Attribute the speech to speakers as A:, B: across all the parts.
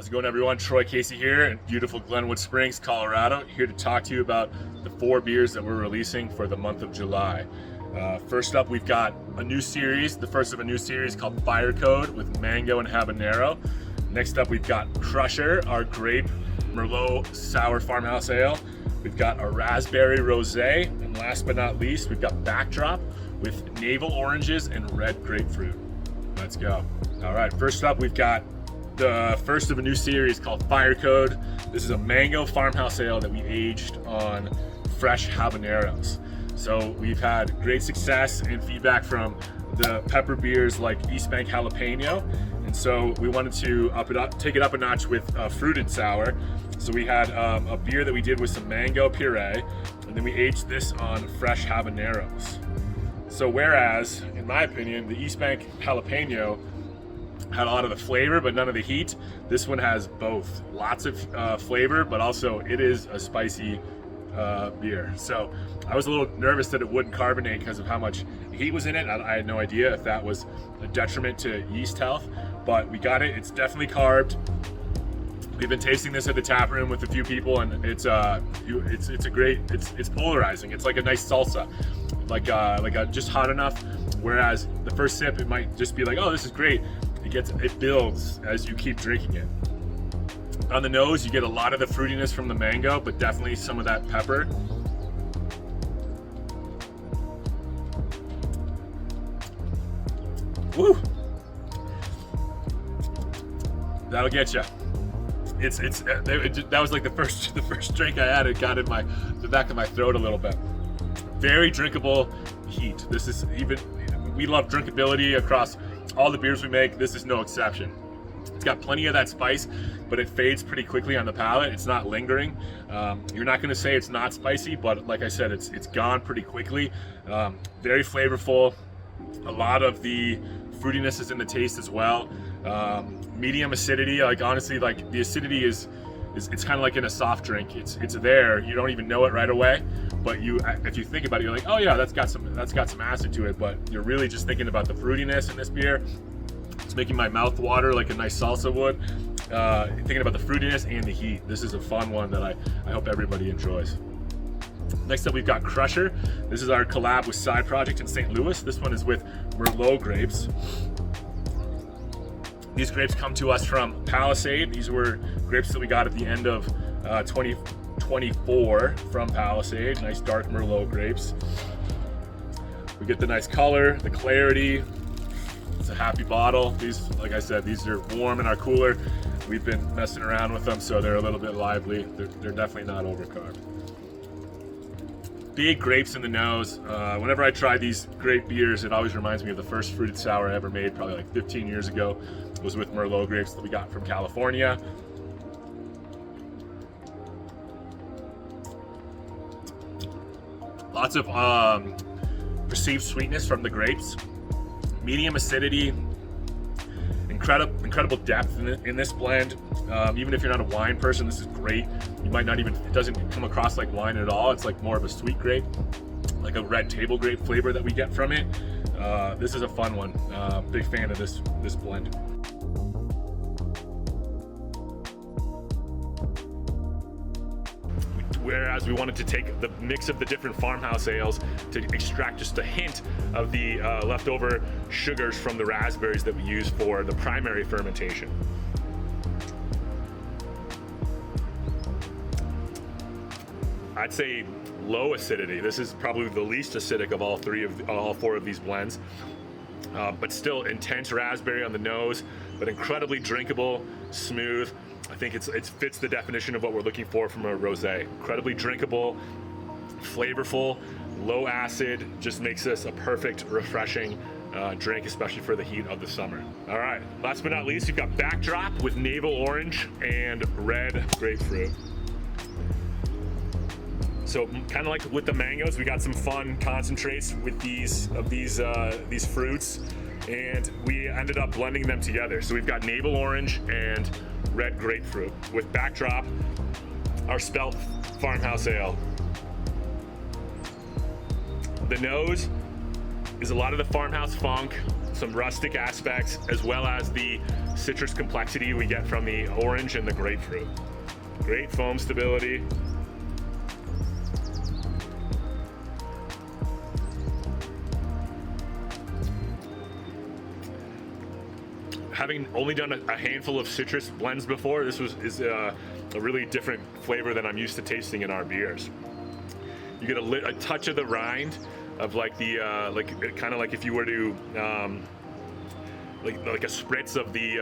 A: How's it going, everyone? Troy Casey here in beautiful Glenwood Springs, Colorado, here to talk to you about the 4 beers that we're releasing for the month of July. First up, we've got a new series, the first of a new series called Fire Code with Mango and Habanero. Next up, we've got Crusher, our Grape Merlot Sour Farmhouse Ale. We've got a Raspberry Rosé, and last but not least, we've got Backdrop with Navel Oranges and Red Grapefruit. Let's go. All right, first up, we've got the first of a new series called Fire Code. This is a mango farmhouse ale that we aged on fresh habaneros. So we've had great success and feedback from the pepper beers like East Bank Jalapeno, and so we wanted to take it up a notch with fruited sour. So we had a beer that we did with some mango puree, and then we aged this on fresh habaneros. So whereas, in my opinion, the East Bank Jalapeno had a lot of the flavor but none of the heat, this one has both. Lots of flavor, but also it is a spicy beer. So I was a little nervous that it wouldn't carbonate because of how much heat was in it. I had no idea if that was a detriment to yeast health, but we got it. It's definitely carbed. We've been tasting this at the tap room with a few people, and it's polarizing. It's like a nice salsa, like just hot enough. Whereas the first sip, it might just be like, oh, this is great. It builds as you keep drinking it. On the nose, you get a lot of the fruitiness from the mango, but definitely some of that pepper. Woo! That'll get you. That was like the first drink I had. It got in the back of my throat a little bit. Very drinkable heat. This is we love drinkability across all the beers we make. This is no exception. It's got plenty of that spice, but it fades pretty quickly on the palate. It's not lingering. You're not going to say it's not spicy, but like I said, it's gone pretty quickly. Very flavorful. A lot of the fruitiness is in the taste as well. Medium acidity. Like honestly, like the acidity is it's kind of like in a soft drink. It's there. You don't even know it right away, but if you think about it, you're like, oh yeah, that's got some acid to it. But you're really just thinking about the fruitiness in this beer. It's making my mouth water like a nice salsa would. Thinking about the fruitiness and the heat. This is a fun one that I hope everybody enjoys. Next up, we've got Crusher. This is our collab with Side Project in St. Louis. This one is with Merlot grapes. These grapes come to us from Palisade. These were grapes that we got at the end of 2024 from Palisade. Nice dark Merlot grapes. We get the nice color, the clarity. It's a happy bottle. These, like I said, these are warm in our cooler. We've been messing around with them, so they're a little bit lively. They're definitely not overcarb. Big grapes in the nose. Whenever I try these grape beers, it always reminds me of the first fruited sour I ever made, probably like 15 years ago. It was with Merlot grapes that we got from California. Lots of perceived sweetness from the grapes. Medium acidity. Incredible depth in this blend. Even if you're not a wine person, this is great. You might not even, it doesn't come across like wine at all. It's like more of a sweet grape, like a red table grape flavor that we get from it. This is a fun one. Big fan of this blend. Whereas we wanted to take the mix of the different farmhouse ales to extract just a hint of the leftover sugars from the raspberries that we use for the primary fermentation. I'd say low acidity. This is probably the least acidic of all 4 of these blends, but still intense raspberry on the nose, but incredibly drinkable, smooth. I think it fits the definition of what we're looking for from a rosé. Incredibly drinkable, flavorful, low acid, just makes this a perfect, refreshing drink, especially for the heat of the summer. All right, last but not least, we've got Backdrop with Navel Orange and Red Grapefruit. So kind of like with the mangoes, we got some fun concentrates with these fruits, and we ended up blending them together. So we've got Navel Orange and Red Grapefruit with Backdrop, our Spelt Farmhouse Ale. The nose,
B: is a lot of the farmhouse funk, some rustic aspects, as well as the citrus complexity we get from the orange and the grapefruit. Great foam stability. Having only done a handful of citrus blends before, this is a really different flavor than I'm used to tasting in our beers. You get a touch of the rind of like the kind of like if you were to like a spritz of the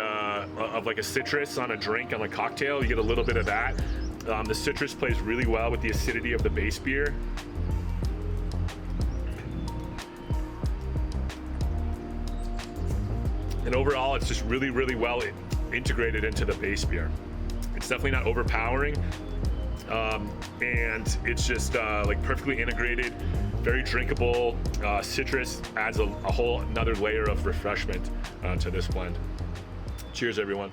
B: of like a citrus on a drink on a cocktail. You get a little bit of that. The citrus plays really well with the acidity of the base beer. And overall, it's just really, really well integrated into the base beer. It's definitely not overpowering, and it's just like perfectly integrated, very drinkable. Citrus adds a whole another layer of refreshment to this blend. Cheers, everyone.